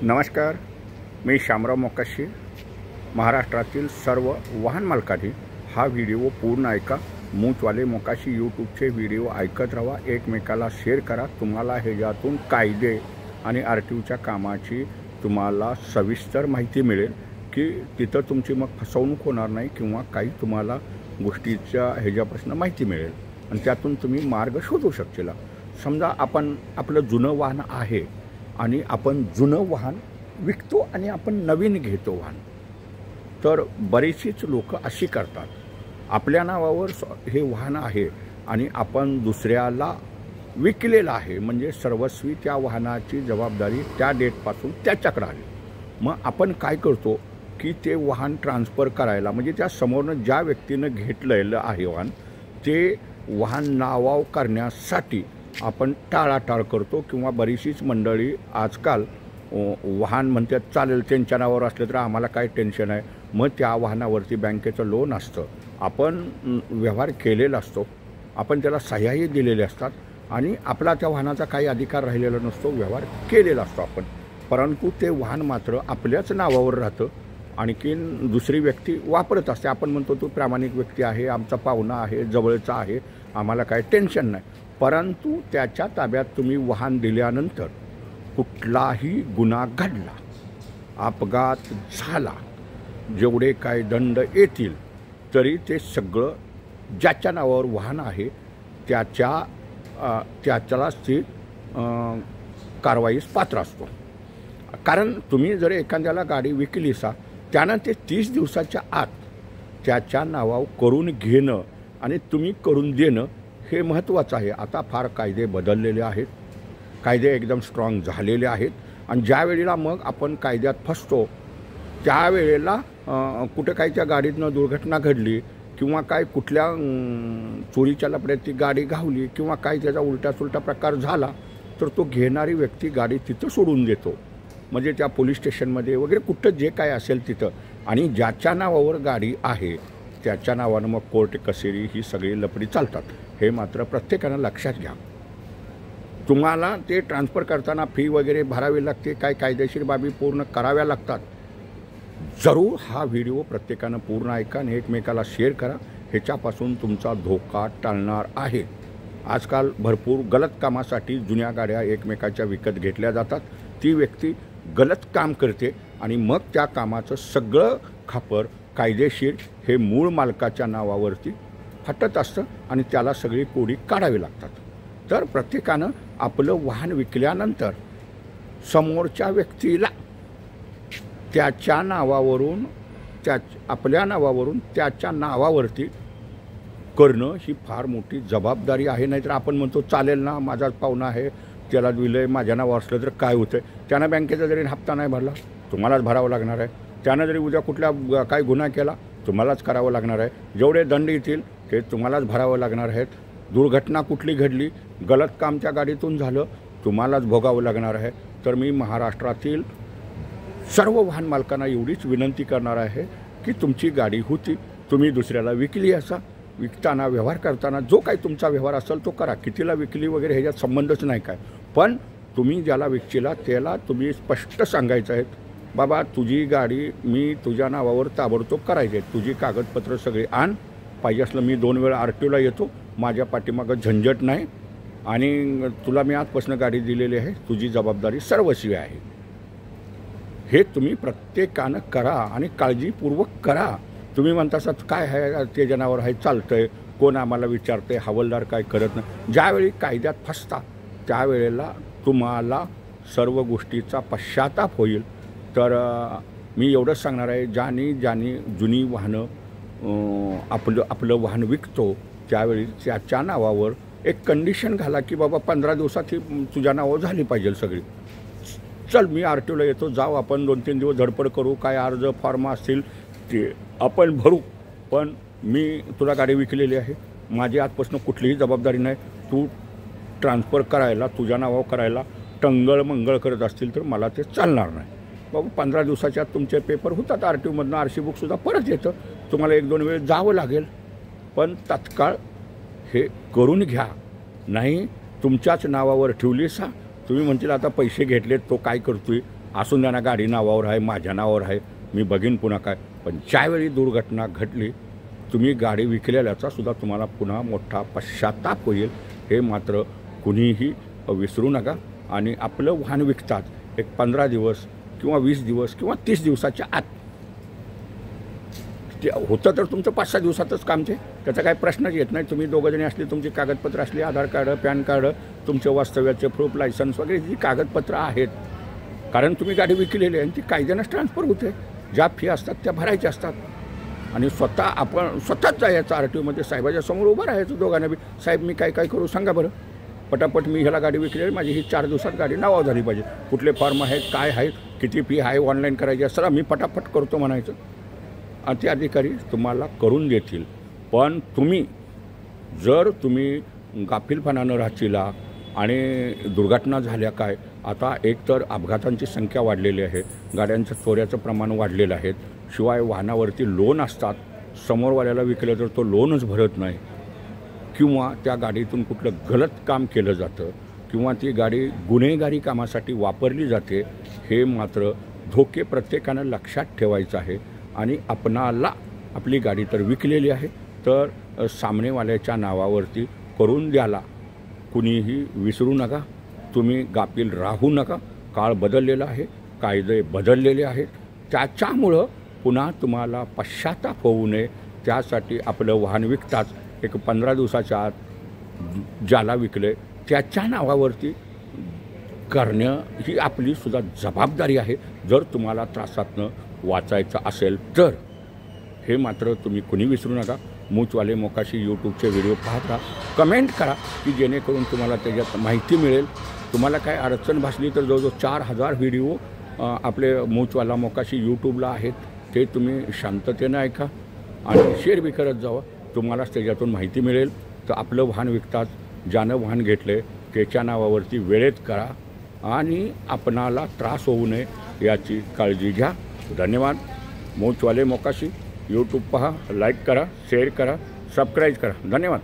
नमस्कार, मी शामराव मोकाशी. महाराष्ट्रातील सर्व वाहन मालकांनी हा व्हिडिओ पूर्ण ऐका. मूचवाले मोकाशी यूट्यूबचे व्हिडिओ ऐकत राहा, एकमेकाला शेअर करा. तुम्हाला ह्याच्यातून कायदे आणि RTOच्या कामाची तुम्हाला सविस्तर माहिती मिळेल की तिथं तुमची मग फसवणूक होणार नाही किंवा काही तुम्हाला गोष्टीच्या ह्याच्यापासून माहिती मिळेल आणि त्यातून तुम्ही मार्ग शोधू शकशील. समजा आपण आपलं जुनं वाहन आहे आणि आपण जुनं वाहन विकतो आणि आपण नवीन घेतो वाहन. तर बरीचशीच लोक अशी करतात, आपल्या नावावर हे वाहन आहे आणि आपण दुसऱ्याला विकलेलं आहे, म्हणजे सर्वस्वी त्या वाहनाची जबाबदारी त्या डेटपासून त्याच्याकडे आली. मग आपण काय करतो की ते वाहन ट्रान्सफर करायला, म्हणजे त्या समोरनं ज्या व्यक्तीनं घेतलेलं आहे वाहन, ते वाहन नावाव करण्यासाठी आपण टाळाटाळ करतो. किंवा बरीचशीच मंडळी आजकाल वाहन म्हणतात चालेल त्यांच्या नावावर असलं तर आम्हाला काय टेन्शन आहे, मग त्या वाहनावरती बँकेचं लोन असतं, आपण व्यवहार केलेला असतो, आपण त्याला सह्याही दिलेले असतात आणि आपला त्या वाहनाचा काही अधिकार राहिलेला नसतो, व्यवहार केलेला असतो आपण. परंतु ते वाहन मात्र आपल्याच नावावर राहतं, आणखीन दुसरी व्यक्ती वापरत असते. आपण म्हणतो तो प्रामाणिक व्यक्ती आहे, आमचा पाहुणा आहे, जवळचा आहे, आम्हाला काय टेन्शन नाही. परंतु त्याच्या ताब्यात तुम्ही वाहन दिल्यानंतर कुठलाही गुन्हा घडला, अपघात झाला, जेवढे काय दंड येतील तरी ते सगळं ज्याच्या नावावर वाहन आहे त्याच्यालाच ती कारवाईस पात्र असतो. कारण तुम्ही जर एखाद्याला गाडी विकलीसा, त्यानं ते 30 दिवसाच्या आत त्याच्या नावावर करून घेणं आणि तुम्ही करून देणं हे महत्त्वाचं आहे. आता फार कायदे बदललेले आहेत, कायदे एकदम स्ट्रॉंग झालेले आहेत आणि ज्या वेळेला मग आपण कायद्यात फसतो त्यावेळेला कुठं काही त्या गाडीतनं दुर्घटना घडली किंवा काय कुठल्या चोरीच्या लफड्यात ती गाडी घावली किंवा काय त्याचा उलटासुलटा प्रकार झाला तर तो घेणारी व्यक्ती गाडी तिथं सोडून देतो, म्हणजे त्या पोलीस स्टेशनमध्ये वगैरे कुठं जे काय असेल तिथं. आणि ज्याच्या नावावर गाडी आहे त्याच्या नावानं मग कोर्ट कचेरी ही सगळी लफडी चालतात. हे मात्र प्रत्येकानं लक्षात घ्या. तुम्हाला ते ट्रान्सफर करताना फी वगैरे भरावी लागते, काय कायदेशीर बाबी पूर्ण कराव्या लागतात. जरूर हा व्हिडिओ प्रत्येकानं पूर्ण ऐका आणि एकमेकाला शेअर करा. ह्याच्यापासून तुमचा धोका टळणार आहे. आजकाल भरपूर गलत कामासाठी जुन्या गाड्या एकमेकाच्या विकत घेतल्या जातात. ती व्यक्ती गलत काम करते आणि मग त्या कामाचं सगळं खापर कायदेशीर हे मूळ मालकाच्या नावावरती फाटत असतं आणि त्याला सगळी कोडी काढावी लागतात. तर प्रत्येकानं आपलं वाहन विकल्यानंतर समोरच्या व्यक्तीला त्याच्या नावावरून आपल्या नावावरून त्याच्या नावावरती करणं ही फार मोठी जबाबदारी आहे. नाहीतर आपण म्हणतो चालेल ना, माझाच पाहुणा आहे, त्याला दिलं आहे, माझ्या नावावर असलं तर काय होतं आहे. त्यानं बँकेचा जरी हप्ता नाही भरला तुम्हालाच भरावं लागणार आहे. त्यानं जरी उद्या कुठल्या काय गुन्हा केला तुम्हालाच करावं लागणार आहे. जेवढे दंड येतील ते तुम्हालाच भरावं लागणार आहेत. दुर्घटना कुठली घडली, गलत काम त्या गाडीतून झालं, तुम्हालाच भोगावं लागणार आहे. तर मी महाराष्ट्रातील सर्व वाहन मालकांना एवढीच विनंती करणार आहे की तुमची गाडी होती, तुम्ही दुसऱ्याला विकली असा, विकताना व्यवहार करताना जो काही तुमचा व्यवहार असेल तो करा. कितीला विकली वगैरे ह्याच्यात संबंधच नाही काय, पण तुम्ही ज्याला विकशीला त्याला तुम्ही स्पष्ट सांगायचं आहे, बाबा तुझी गाडी मी तुझ्या नावावर ताबडतोब करायची आहे, तुझी कागदपत्र सगळी आण, पाहिजे असलं मी 2 वेळा RTOला येतो, माझ्या पाठीमागं झंझट नाही आणि तुला मी आजपासून गाडी दिलेली आहे, तुझी जबाबदारी सर्वस्वी आहे. हे तुम्ही प्रत्येकानं करा आणि काळजीपूर्वक करा. तुम्ही म्हणता असं काय आहे ते जनावर आहे, चालतं आहे, कोण आम्हाला विचारतं आहे, हवालदार काय करत नाही. ज्यावेळी कायद्यात फसता त्यावेळेला तुम्हाला सर्व गोष्टीचा पश्चाताप होईल. तर मी एवढंच सांगणार आहे, ज्यानी जुनी वाहनं आपलं वाहन विकतो त्यावेळी त्याच्या नावावर एक कंडिशन घाला की बाबा 15 दिवसात ही तुझ्या नावावर झाली पाहिजे सगळी. चल मी RTOला येतो, जाऊ आपण 2-3 दिवस धडपड करू, काय अर्ज फॉर्म असतील ते आपण भरू, पण मी तुला गाडी विकलेली आहे, माझी आजपासून कुठलीही जबाबदारी नाही. तू ट्रान्सफर करायला तुझ्या नावावर करायला टंगळ मंगळ करत असतील तर मला ते चालणार नाही. बाबा 15 दिवसाच्या आत तुमचे पेपर होतात, RTOमधनं RC बुकसुद्धा परत येतं, तुम्हाला 1-2 वेळ जावं लागेल, पण तात्काळ हे करून घ्या. नाही तुमच्याच नावावर ठेवलीसा, तुम्ही म्हणतील आता पैसे घेतलेत तो काय करतोय, असून द्या ना, गाडी नावावर आहे, माझ्या नावावर आहे, मी बघीन पुन्हा काय. पण ज्यावेळी दुर्घटना घडली, तुम्ही गाडी विकलेल्याचा सुद्धा तुम्हाला पुन्हा मोठा पश्चात्ताप होईल. हे मात्र कुणीही विसरू नका. आणि आपलं वाहन विकतात एक 15 दिवस किंवा 20 दिवस किंवा 30 दिवसाच्या आत ते होतं तर तुमचं 5-6 दिवसातच काम ते, त्याचा काही प्रश्नच येत नाही. तुम्ही दोघंजणी असली, तुमची कागदपत्र असली, आधार कार्ड, पॅन कार्ड, तुमचे वास्तव्याचे प्रूफ, लायसन्स वगैरे जी कागदपत्रं आहेत, कारण तुम्ही गाडी विकलेली आहे आणि ती कायद्यानंच ट्रान्सफर होते. ज्या फी असतात त्या भरायच्या असतात. आणि आपण स्वतःच जायचं RTOमध्ये, साहेबाच्या समोर उभं राहायचं दोघांना बी. साहेब मी काय काय करू सांगा बरं, पटापट मी ह्याला गाडी विकली आहे, माझी ही 4 दिवसात गाडी नावावर झाली पाहिजे, कुठले फॉर्म आहेत, काय आहेत, किती फी आहे, ऑनलाईन करायची असं मी पटापट करतो म्हणायचं. आणि ते अधिकारी तुम्हाला करून देतील. पण जर तुम्ही गाफीलपणानं राहशीला आणि दुर्घटना झाल्या काय, आता एकतर अपघातांची संख्या वाढलेली आहे, गाड्यांचं चोऱ्याचं प्रमाण वाढलेलं आहे, शिवाय वाहनावरती लोन असतात, समोरवाल्याला विकलं तर तो लोनच भरत नाही, किंवा त्या गाडीतून कुठलं गलत काम केलं जातं, किंवा ती गाडी गुन्हेगारी कामासाठी वापरली जाते. हे मात्र धोके प्रत्येकानं लक्षात ठेवायचं आहे. आणि आपणाला आपली गाडी तर विकलेली आहे, तर सामनेवाल्याच्या नावावरती करून द्यायला कुणीही विसरू नका. तुम्ही गाफील राहू नका. काळ बदललेला आहे, कायदे बदललेले आहेत, त्याच्यामुळं पुन्हा तुम्हाला पश्चात्ताप होऊ नये त्यासाठी आपलं वाहन विकताच एक 15 दिवसाच्या आत ज्याला विकले त्याच्या नावावरती करणं ही आपली सुद्धा जबाबदारी आहे. जर तुम्हाला त्रासातनं वाचायचं असेल तर हे मात्र तुम्ही कुणी विसरू नका. मूचवाले मोकाशी यूट्यूबचे व्हिडिओ पाहत राहा, कमेंट करा की जेणेकरून तुम्हाला त्याच्यात माहिती मिळेल. तुम्हाला काय अडचण भासली तर जवळजवळ 4000 व्हिडिओ आपले मूचवाला मोकाशी यूट्यूबला आहेत, ते तुम्ही शांततेनं ऐका आणि शेअर बी करत जावा. तुम्हालाच त्याच्यातून माहिती मिळेल. तर आपलं वाहन विकतात, ज्यानं वाहन घेतले त्याच्या नावावरती वेळेत करा आणि आपणाला त्रास होऊ नये याची काळजी घ्या. धन्यवाद. मूचवाले मोकाशी यूट्यूब पहा, लाईक करा, शेअर करा, सबस्क्राईब करा. धन्यवाद.